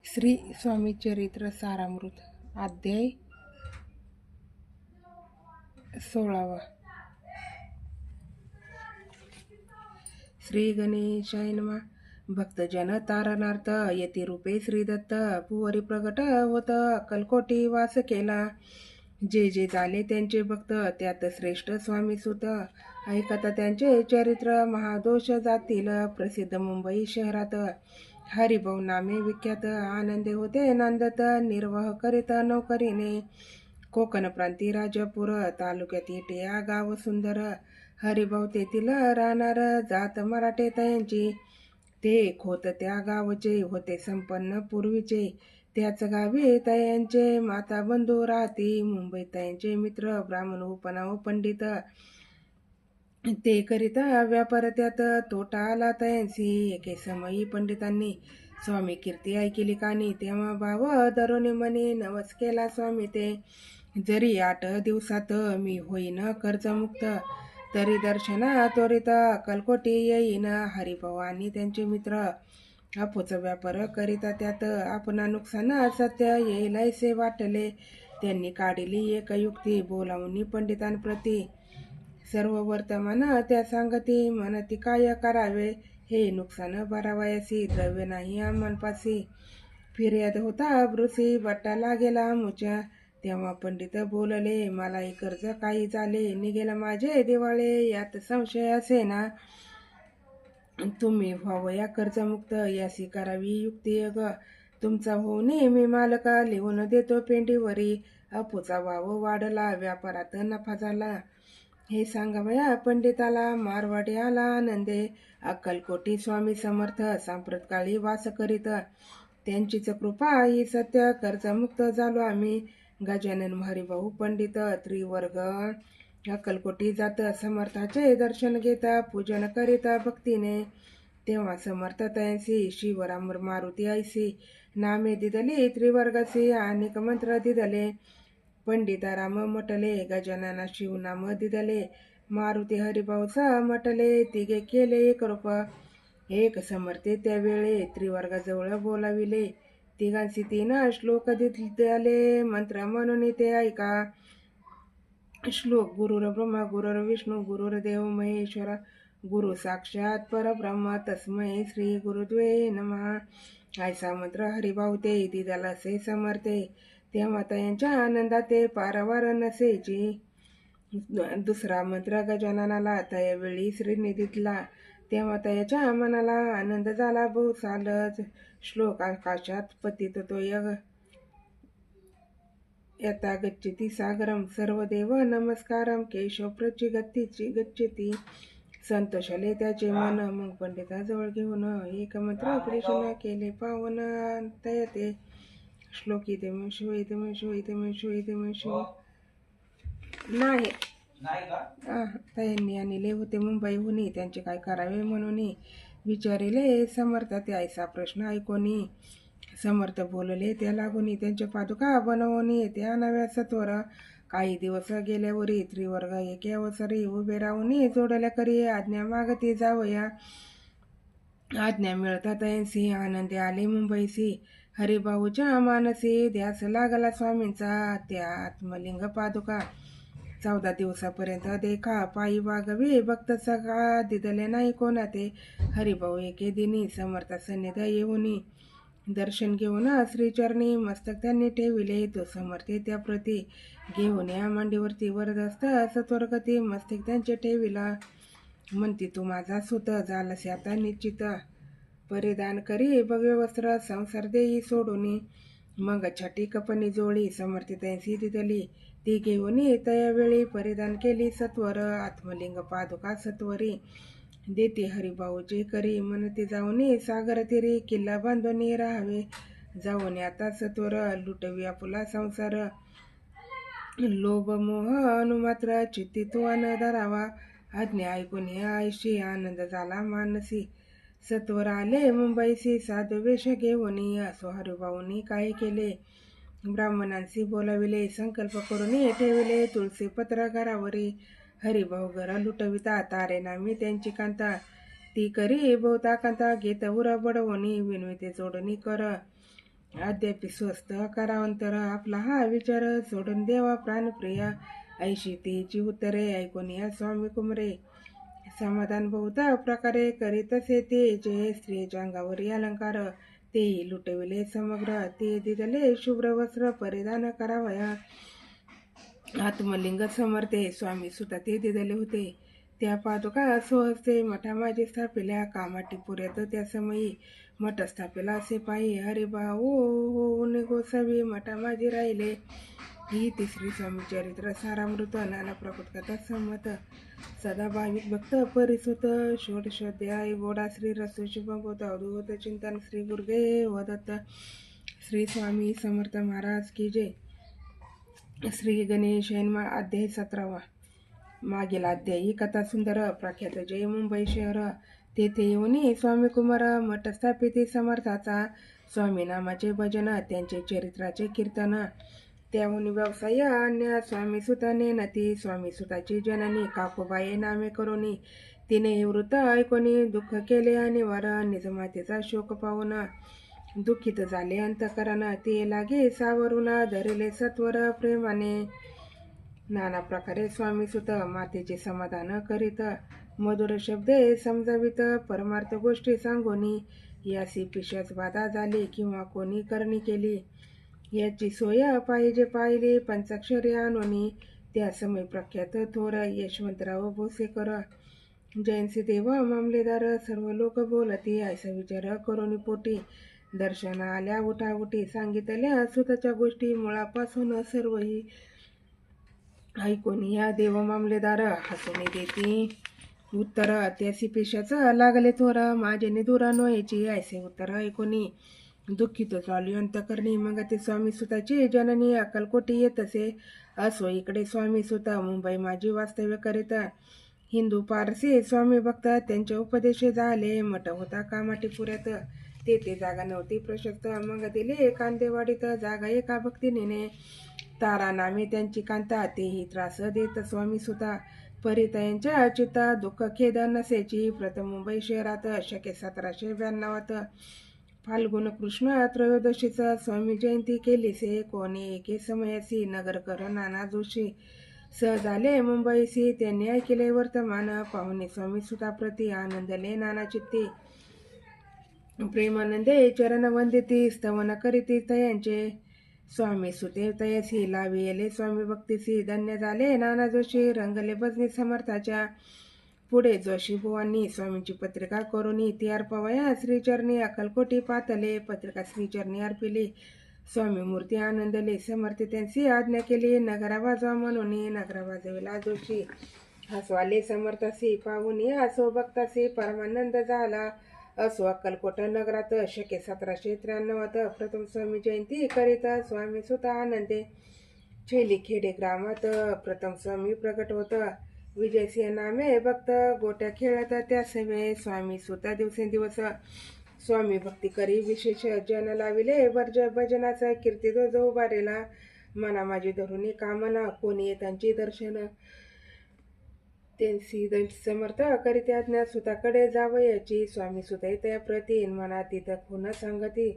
श्री स्वामी चरित्र सारामृत अध्याय 16. श्री गणेशाय नमः. भक्तजन तारणार्थ यती रूपे श्री दत्त पुवरी प्रगट होत अक्कलकोटी वास केला. जे जे झाले त्यांचे भक्त त्यात श्रेष्ठ स्वामी सुत ऐकता त्यांचे चरित्र महादोष जातील प्रसिद्ध मुंबई शहरात. हरिभाऊ नामे विख्यात आनंदे होते नांदत निर्वाह करीत नौकरीने. कोकण प्रांती राजापूर तालुक्यात येटे गाव सुंदर. हरिभाऊ तेथील राहणार जात मराठे तयांची. ते खोत त्या गावचे होते संपन्न पूर्वीचे. त्याच गावी तयांचे माता बंधू राहती. मुंबईत तयांचे मित्र ब्राह्मण उपनाव पंडित. ते करिता व्यापार त्यात तोटा आला तयांसी. एके समयी पंडितांनी स्वामी कीर्ती ऐकिली कानी. तेव्हा भाव धरुनी मनी नवस केला स्वामी ते. जरी 8 दिवसात मी होईन कर्जमुक्त, तरी दर्शना त्वरित अक्कलकोटी येईन. हरिभाऊ आणि त्यांचे मित्र अफूच व्यापार करिता त्यात आपणा नुकसान सत्य येईल ऐसे वाटले. त्यांनी काढली एक युक्ती बोलावून पंडितांप्रती. सर्व वर्तमान त्या सांगती म्हणती काय करावे. हे नुकसान भरावयासी द्रव्य नाही आम्हापासी. फिर्याद होता ब्रुसी बट्टा लागेला मुच्या. तेव्हा पंडित बोलले मलाही कर्ज काही झाले. निघेल माझे दिवाळे यात संशय असे ना. तुम्ही व्हावया कर्जमुक्त यासी करावी युक्ती ग. तुमचा होऊ नये मी मालका लिहून देतो पेंडीवरी. अफूचा भाव वाढला व्यापारात नफा झाला. हे सांगावया पंडिताला मारवाडी आला आनंदे. अक्कलकोटी स्वामी समर्थ सांप्रतकाळी वास करीत. त्यांचीच कृपा ही सत्य कर्जमुक्त झालो आम्ही. गजानन हरिभाऊ पंडित त्रिवर्ग अक्कलकोटी जात समर्थाचे दर्शन घेता पूजन करिता भक्तीने. तेव्हा समर्थ तयांसी शिवराम मारुती ऐसी नामे दिदली त्रिवर्गासी अनेक मंत्र दिदले. पंडिताराम म्हटले गजानना शिवनाम दिदले. मारुती हरिभाऊचा म्हटले तिघे केले एक रूप. एक समर्थे त्यावेळे त्रिवर्गाजवळ बोलाविले. तिघांशी 3 श्लोक दिले मंत्र म्हणून ते ऐका. श्लोक गुरुर ब्रह्मा गुरुर विष्णू गुरुर्देव महेश्वर गुरु साक्षात परब्रह्म तस्मै श्री गुरुद्वे नमः. ऐसा मंत्र हरिभाऊ ते दिदाला से समर्थे. तेव्हा त्यांच्या आनंदाते पारावार नसेची. दुसरा मंत्र गजाननाला त्यावेळी श्रीनिधीतला. तेव्हा त्याच्या मनाला आनंद झाला बहुसालच. श्लोक आकाशात पतित तो यथा गच्छति सागरम सर्वदेव नमस्कारम केशव प्रचिगतीची गच्छति. संतोषले त्याचे मन. मग पंडिताजवळ घेऊन एक मंत्र प्रश्न केले पावन तयते. श्लोक इदमे शिव इदमे शिव इदमे शिव इदमे शिव नाही त्यांनी आणले होते मुंबईहून. त्यांचे काय करावे म्हणून विचारिले समर्थ ते. ऐसा प्रश्न ऐकोनी समर्थ बोलले त्या लागून त्यांच्या पादुका बनवून ते आणाव्या सत्वर. काही दिवस गेल्यावरी त्रिवर्ग एके अवसरी उभे राहून जोडल्या करी आज्ञा मागती जावया. आज्ञा मिळतात तयांसी आनंदी आले मुंबईसी. हरिभाऊच्या मानसी ध्यास लागला स्वामींचा. त्या आत्मलिंग पादुका 14 दिवसापर्यंत देखा पायी वागवे भक्त सगळा दिदले नाही कोणा ते. हरिभाऊ एके दिनी समर्थ सन्निध येऊन दर्शन घेऊन श्रीचरणी मस्तक त्यांनी ठेविले. तो समर्थे त्या प्रती घेऊन या मांडीवरती वरदस्त सत्वरगती मस्तक त्यांचे ठेविला. म्हणती तू माझा सुत झालास आता निश्चित. परिधान करी भव्य वस्त्र संसार देई सोडून. मग छाटी कपनी जोळी समर्थ त्यांची दिदली. ती घेऊन त्यावेळी परिधान केली सत्वर. आत्मलिंग पादुका सत्वरी देते हरिभाऊ जे करी. म्हणते जाऊन सागर तिरी किल्ला बांधून राहावे. जाऊन आता सत्वर लुटवी आपुला संसार. लोभ मोह अनुमात्र चित्ती तू न धरावा. आज्ञा ऐकून आयशी आनंद झाला मानसी. सत्वर आले मुंबईसी साधू वेश घेऊन. असो हरिभाऊनी काय केले. ब्राह्मणांशी बोलाविले संकल्प करून ठेविले तुळशी पत्र घरावरी. हरिभाऊ घर लुटविता तारे नामी त्यांची कांता. ती करी बहुता कांता घेत उर बडवणी विनविते जोडणी कर. अद्यापि स्वस्त करावंतर आपला हा विचार सोडून देवा प्राणप्रिया. ऐशी तीची उत्तरे ऐकून या स्वामी कुमरे. समाधान बहुत प्रकारे करीतसे ते जे स्त्रीच्या अंगावरी अलंकार. तेही लुटविले समग्र ते दिदले शुभ्र वस्त्र परिधान करावया. आत्मलिंग समर्थे स्वामी सुता ते दिदले होते. त्या पादुका स्वहस्ते मठा माझे स्थापिल्या. कामाटी पुऱ्यात त्या समयी मठ स्थापिला असे पायी. हरे भाऊ होऊन गोसावी मठा माझे राहिले. ही तिसरी स्वामी चरित्र सारामृत नाना प्रकृत कथा संमत. सदा भाविक भक्त परिसुत. षोडशोध्याय गोडा श्री रसो शुभबोध अवधूत चिंतन श्री गुरुदेव दत्त. श्री स्वामी समर्थ महाराज की जय. श्री गणेश अध्याय 17वा. मागील अध्यायी कथा सुंदर. प्रख्यात जय मुंबई शहर. तेथे येऊन स्वामी कुमार मठ स्थापित समर्थाचा. स्वामी नामाचे भजन त्यांचे चरित्राचे कीर्तन. त्याहून व्यवसाय अन्य स्वामी सुताने नती. स्वामी सुताची जननी काकूबाई नामे करोनी. तिने हे वृत्त ऐकोनी दुःख केले आणि वर निजमातेचा शोक पाहून दुःखित झाले अंतकरण. ते लागे सावरून धरले सत्वर प्रेमाने. नाना प्रकारे स्वामी सुत मातेचे समाधान करीत. मधुर शब्दे समजावित परमार्थ गोष्टी सांगोनी. यासी पिशाच बाधा झाली किंवा कोणी करणी केली. याची सोय पाहिजे पाहिली पंचाक्षरी आणोनी. त्या समय प्रख्यात थोर यशवंतराव भोसेकर. जयंती देव मामलेदार सर्व लोक बोलती. ऐसा विचार करोनी पोटी. दर्शन आल्या उठाउठी सांगितल्या सुताच्या गोष्टी. मुळापासून सर्वही ऐकून या देव मामलेदार हसून देती उत्तर. त्यासी पेशाचं लागले थोर माझे निदुरा नोयची. ऐसे उत्तर ऐकोनी दुःखित चालू अंतकरणी. मग ते स्वामी सुताची जननी अक्कलकोटी येत असे. असो इकडे स्वामी सुता मुंबई माझी वास्तव्य करीत. हिंदू पारसी स्वामी भक्त त्यांचे उपदेश झाले. मठ होता कामाटीपुऱ्यात. तेथे जागा नव्हती प्रशस्त. मग दिले कांदेवाडीत जागा एका भक्तिनीने. तारा नामे त्यांची कांता. तेही त्रास देत स्वामी सुता. परितयांच्या चित्ता दुःख खेद नसेची. प्रथम मुंबई शहरात शके 1792 फाल्गुन कृष्ण त्रयोदशीचा स्वामी जयंती केलीसे. कोणी एके समयासी नगरकर नाना जोशी सहज आले मुंबईसी. त्यांनी ऐकले वर्तमान. पाहुणे स्वामी सुताप्रती आनंदले नाना चित्ती. प्रेमानंदे चरण वंदिती स्तवन करीती तयांचे. स्वामी सुते तयसी लाविले स्वामी भक्तीसी. धन्य झाले नाना जोशी रंगले भजनी समर्थाच्या. पुढे जोशी बुवांनी स्वामींची पत्रिका करून ती अर्पवया श्रीचरणी. अक्कलकोटी पातले पत्रिका श्रीचरणी अर्पिली. स्वामी मूर्ती आनंदले. समर्थ त्यांची आज्ञा केली नगरा वाजवा म्हणून. नगरा वाजविला जोशी. हसवाले समर्थासी पाहून असो भक्तासी परमानंद झाला. असो अक्कलकोट नगरात शके 1793 प्रथम स्वामी जयंती करीत स्वामी सुता आनंदे. छेली खेडे ग्रामात प्रथम स्वामी प्रकट होत. विजयसिंह नामे भक्त गोट्या खेळत त्या सेवे. स्वामी सुता दिवसेंदिवस स्वामी भक्ती करी विशेष जन लाविले. वर्ज भजनाचा कीर्ती जो उभारेला. मना माझी धरुणी कामना कोणी त्यांची दर्शन. त्यांची समर्थ करीत आज्ञा सुताकडे जावयाची. स्वामी सुता त्या प्रती मना तिथ खुन सांगती.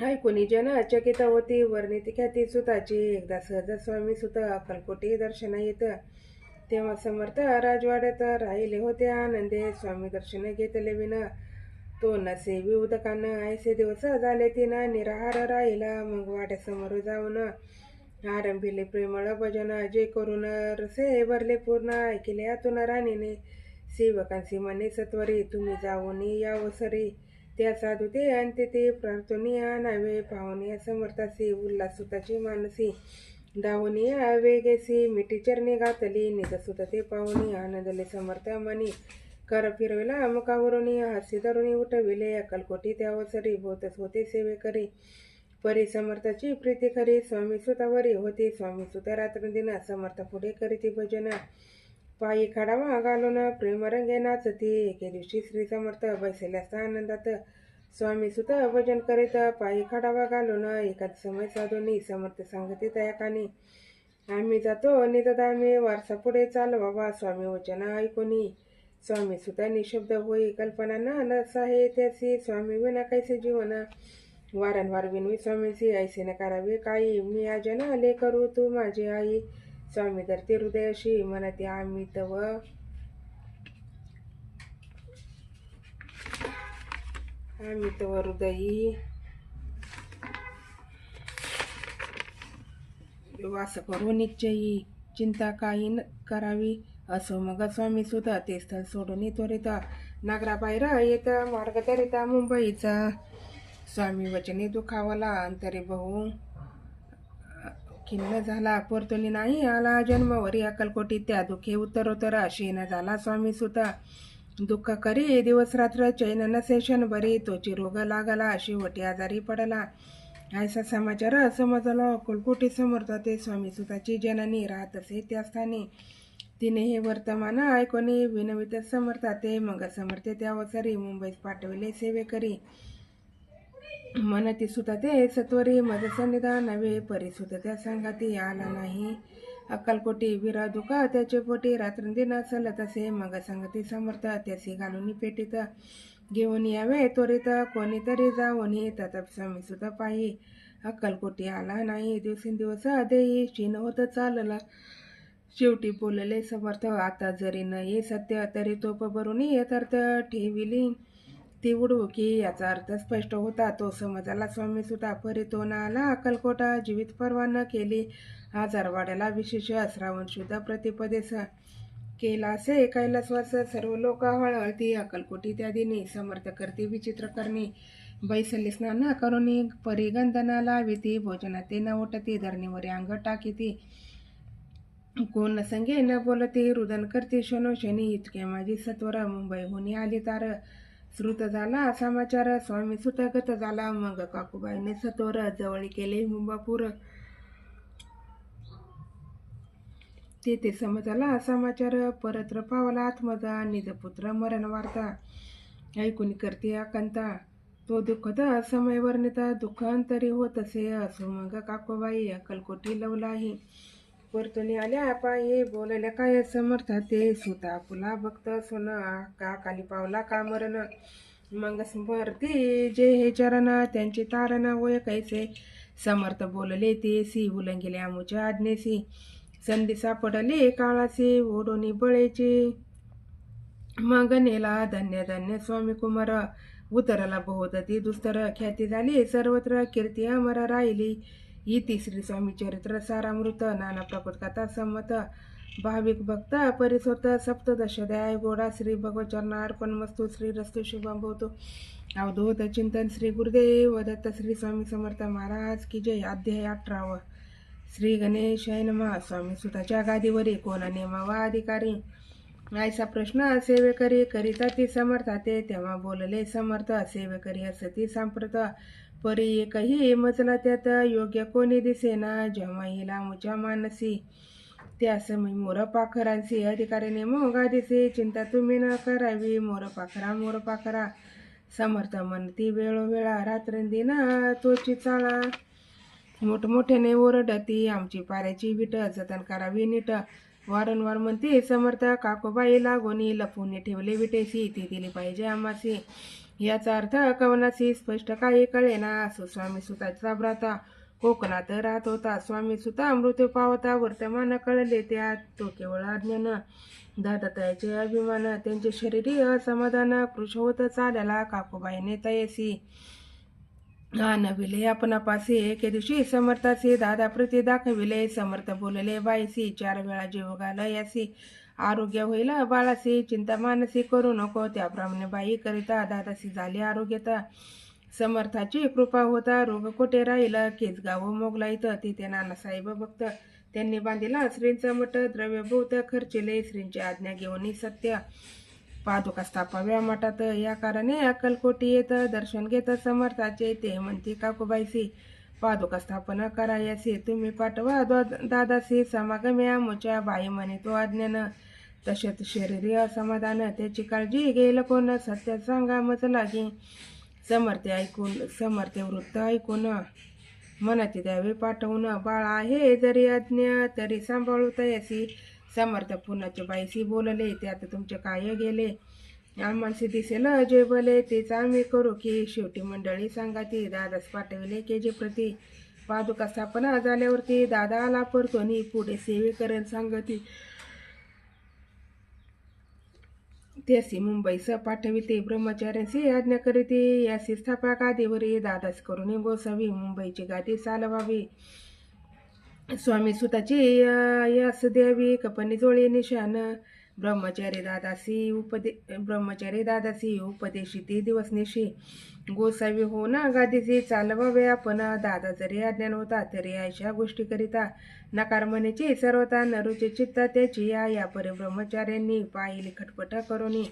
ऐकुनी जन चकित होती वर्णित ख्याती सुताची. एकदा सहज स्वामी सुत अक्कलकोटी दर्शन येत. तेव्हा समर्थ राजवाड्यात राहिले होते आनंदे. स्वामी दर्शन घेतले विन तो नसे विउदकान. ऐसे दिवस झाले तिनं निराहार राहिला. मग वाड्यासमोर जाऊन आरंभिले प्रेमळ भजन. जे करून रसे भरले पूर्ण. ऐकिले आतून राणीने सेवकांसी म्हणे सत्वरी. तुम्ही जाऊन यावसरी. त्या साधू ते अंत्य ते प्रार्थनी आणावे. पाहुणे समर्थासी उल्हास सुताची मानसी. धावून वेगेसी मिठी चरणी घातली. निज सुत ते पाहुणी आनंदले समर्थ मनी. कर फिरविला मुखावरून हास्य धरुणी उठविले. अक्कलकोटी त्यावसरी बहुतच होते सेवे करी. परी समर्थाची प्रीती खरी स्वामी सुतावरी होती. स्वामी सुत रात्रंदिन समर्थ पुढे करीती भजन. पायी खडावा घालून प्रेमरंगे नाचती. एके दिवशी श्री समर्थ बैसले असता आनंदात. स्वामी सुत भजन करीत पायी खडावा घालून. एकाच समय साधूनी समर्थ सांगते तया कानी. आम्ही जातो निजधामी वारसा पुढे चालवावा. स्वामी वचन ऐकोनी स्वामी सुत निशब्द होई. कल्पना न साहे त्यासी स्वामी विना कैसे जीवन. वारंवार विनवी स्वामींसी ऐसे न करावे काही, मी अजन आले करू तू माझी आई. स्वामी धरते हृदयाशी म्हणते आम्ही तव हृदयी वास करू निश्चयी, चिंता काही करावी. असो मग स्वामी सुद्धा ते स्थळ सोडून त्वरित नागराबाहेर येत मार्ग धरिता मुंबईचा. स्वामी वचने दुखावला अंतरे बहु खिन्न झाला, परतुनी नाही आला जन्मवरी अक्कलकोटी. त्या दुःखे उत्तरोत्तर न झाला स्वामी सुद्धा. दुःख करी दिवस रात्र चैन नसे बरी, तोची रोग लागला शेवटी आजारी पडला. ऐसा समाचार समजला अक्कलकोटी समर्थ ते स्वामी सुताची जननी राहत असे त्या स्थानी. तिने हे वर्तमान ऐकोनी विनवित समर्थाते, मग समर्थे त्यावसरी मुंबईत पाठविले सेवेकरी. म्हणती सुता ते सत्वरी मज सन्निधान नव्हे, परिसुत त्या संगाती आला नाही. अक्कलकोटी विरा दुखा त्याचे पोटी रात्रंदिन चलत असे, मग संगती समर्थ त्यासी घालून पेटीत. घेऊन यावे त्वरित कोणीतरी जाऊन तथापि स्वामी सुद्धा पायी. अक्कलकोटी आला नाही दिवसेंदिवस देई, क्षीण होत चालला. शेवटी बोलले समर्थ, आता जरी न ये सत्य तरी तोप भरून यथार्थ ठेविली ती उडवू की. याचा अर्थ स्पष्ट होता तो समजला स्वामी सुद्धा. परी तो न आला अक्कलकोटा, जीवित परवा न केली आजार वाड्याला विशेष. श्रावण शुद्ध प्रतिपदेस केला असे कैलासवास, सर्व लोक हळहळती. अक्कलकोटी त्या दिनी समर्थ करते विचित्र करणी, बैसली स्नान करुणी परी गंधना लाविती. भोजना ते न उठती धरणीवर अंग टाकीती, कोण संगे न बोलती रुदन करते शनोशनी. इतके माझी सत्वर मुंबईहून आली तार, श्रुत झाला समाचार स्वामी सुतगत झाला. मग काकूबाईने सत्वर जवळ केले मुंबापूर, तेथे समजला समाचार. परत्र पावला आत्मजा निजपुत्र मरण वार्ता, ऐकून करते आकांता. तो दुःखद समय वर्णिता, दुःख अंतरी होत असे. असो मग काकूबाई अक्कलकोटी लवलाही, परतुनी आल्या पायी. बोलल्या काय समर्थ ते सुता फुला भक्त सोन, का काली पावला का मरण. मग स्मरती जे हे चरण त्यांचे तारण वय कैसे. समर्थ बोलले ते सी उलंगिले आमुच्या आज्ञेसी. संधी सापडली काळाची ओढोनी बळेची, मग नेला धन्य धन्य स्वामी कुमार. उतरला बहुदती दुस्तर, ख्याती झाली सर्वत्र कीर्ती अमर राहिली. इति श्री स्वामी चरित्र सारामृत, नाना प्रकृत कथा संमत. भाविक भक्त परिसोत सप्तदशाध्याय गोडा. श्री भगवचरणा अर्पण मस्तु. श्री रस्तु शुभम भवतु. अवधूत चिंतन श्री गुरुदेव दत्त. श्री स्वामी समर्थ महाराज की जय. अध्याय 18. श्री गणेशाय नमः. स्वामी सुताच्या गादीवरी कोण नेमावा अधिकारी, ऐसा प्रश्न सेवेकरी करिता ती समर्थाते. तेव्हा बोलले समर्थ, सेवेकरी असती सांप्रत. परी एकही मजला त्यात योग्य कोणी दिसेना, जेव्हा हिला मुच्या मानसी. त्या समय मोर पाखरांसी अधिकारीने मोगा दिसे. चिंता तुम्ही न करावी मोर पाखरा. समर्थ म्हणती वेळोवेळा रात्रंदिना तोची चाळा. मोठमोठ्याने ओरडती आमची पाऱ्याची विट, जतन करावी नीट. वारंवार म्हणते समर्थ, काकूबाई लागोनी लपवून ठेवले विटेसी, ती दिली पाहिजे आम्हासी. याचा अर्थ कवनासी स्पष्ट काही कळेना. असो स्वामी सुताचा भ्राता कोकणात राहत होता. स्वामी सुता मृत्यू पावता वर्तमान कळले त्यात, तो केवळ अज्ञान. दादाताईचे अभिमान त्यांचे शरीरी असमाधान, कृश होत चालला काकूबाईने तयसी. नविले आपणापासी एके दिवशी समर्थासी, दादाप्रती दाखविले. समर्थ बोलले बाईसी, 4 वेळा जीव घाल यासी, आरोग्य होईल बाळासी. चिंता मानसी करू नको, त्याप्रमाणे बाई करिता दादासी झाले आरोग्यता. समर्थाची कृपा होता रोग कोठे राहिला. केसगाव मोगलाईत तिथे नानासाहेब भक्त, त्यांनी बांधिला श्रींचा मठ. द्रव्य बहुत खर्चिले, श्रींची आज्ञा घेऊन सत्य पादुका स्थापाव्या मठात. या कारणे अक्कलकोटी येत दर्शन घेत समर्थाचे. ते म्हणते काकूबाईसी, पादुका स्थापना करायासी, तुम्ही पाठवा दादासी. समागमे आमच्या बाई म्हणे तो अज्ञान, तसेच शरीरी असमाधान, त्याची काळजी घेईल कोण. सत्य सांगा मज लागी. समर्थे वृत्त ऐकून म्हणती द्यावे पाठवून. बाळ आहे जरी अज्ञ तरी सांभाळू तयासी. समर्थ पुन्हाच्या बाईसी बोलले, त्यात तुमचे काय गेले. आम्हासी दिसेल जे भले तेच आम्ही करू की. शेवटी मंडळी सांगाती दादास पाठविले के जे प्रती. पादुका स्थापना झाल्यावरती दादा आला परतोनी. पुढे सेवे करेल सांगती. त्यासी मुंबईस पाठविते ब्रह्मचार्यांसी आज्ञा करीते. यासी स्थापक आदिवरी दादास करुणी गोसावी. मुंबईची गादी चालवावी स्वामी सुताची यास द्यावी. कपनी जोळी निशान ब्रह्मचारी दादासी उपदेशिती दिवस निशी. गोसावी हो ना गादीची चालवावे आपण. दादा जरी अज्ञान होता तरी अशा गोष्टी करिता. नकार म्हणेची सर्वता नरुचे चित्ता त्याची. या परी ब्रह्मचार्यांनी पाहिली खटपट करुनी.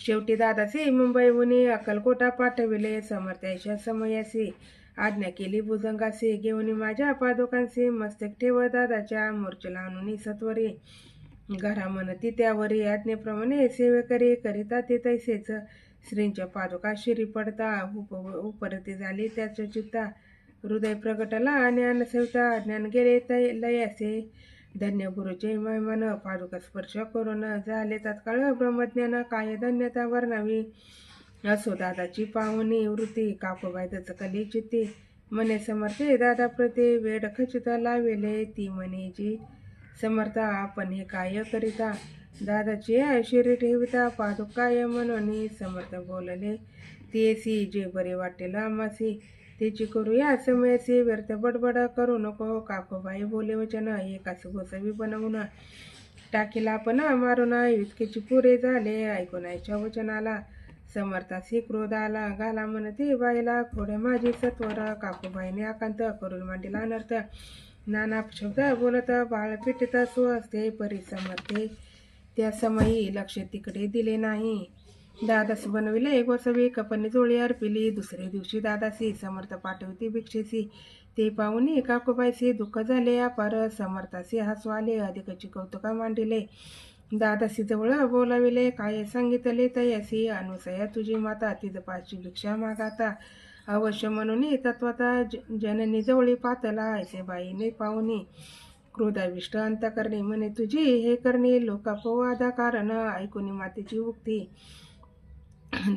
शेवटी दादासी मुंबईहून अक्कलकोटा पाठविले. समर्थ्याच्या समयासी आज्ञा केली भुजंगासी. घेऊन माझ्या पादुकांसी मस्तक ठेव दादाच्या. मूर्छला आणून सत्वरी घरा म्हणती त्यावरी. आज्ञेप्रमाणे सेवे करिता ते तैसेच. श्रींच्या पादुका शिरी पडता उपरती झाली त्याच्या चित्ता. हृदय प्रगटला ज्ञान सविता. ज्ञान गेले लयासे. धन्य गुरुचे महिमान पादुका स्पर्श करून. झाले तत्काळ ब्रह्मज्ञान काय धन्यता वर्णावी. असो दादाची पाहुणी वृत्ती. काकूबाई दचकली चित्ती. मने समर्थे दादा प्रती. वेड खचित लावेले ती म्हणे जी समर्था. आपण हे काय करिता. दादाची शिरी ठेविता पादुकाय म्हणून. समर्थ बोलले तेसी जे बरे वाटेल आम्हासी. त्याची करूया समयसी. व्यर्थ बडबड करू नको. काकूबाई बोले वचन एकास गोसावी बनवून. टाकीला आपण मारून इतकेची पुरे झाले. ऐकूनायच्या वचनाला समर्थासी क्रोध आला. घाला म्हणते बाईला खोडे माझी सत्वर. काकूबाईने आकांत करून मांडीला अनर्थ. नाना शब्द बोलत बाळ पिटीत सुअसते परी समर्थे. त्या समयी लक्ष तिकडे दिले नाही. दादास बनविले गोसावी. कपनी जोळी अर्पिली. दुसरे दिवशी दादासी समर्थ पाठवती भिक्षेसी. ते पाहुणी काकूबाईसी दुःख झाले अपार. समर्थासी हसू आले अधिकची कौतुका मांडिले. दादासी जवळ बोलाविले काय सांगितले तयासी. अनुसया तुझी माता तिज पाची भिक्षा मागाता. अवश्य म्हणून तत्वता जननी जवळी पातला. ऐसे बाईने पाहुणी क्रोधाविष्ट अंतकरणी. म्हणे तुझी हे करणे लोकापवादा कारण. ऐकून मातेची उक्ती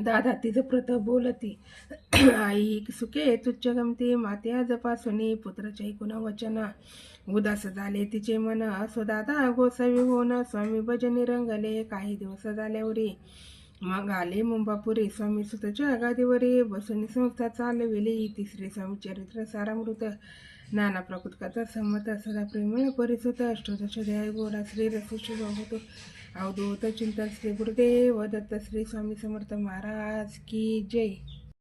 दादा तिज प्रत बोलती. आई सुखे तुच्छ गमती. माते आजपासून पुत्राच्या ऐकून वचन. उदास झाले तिचे मन. असो दादा गोसावी होऊन स्वामी भजनी रंगले. काही दिवस झाल्यावरी मग आले मुंबापुरी. स्वामी सुताच्या गादीवरी बसून संस्था चालविली. तिसरे स्वामी चरित्र सारामृत. नाना प्रकृतकाचा संमत. सदा प्रेमळ परिसुत. अष्टोदश ध्याय गोडा श्री रसुशी होतो. अवधूत चिंतन श्री गुरुदेव दत्त. श्री स्वामी समर्थ महाराज की जय.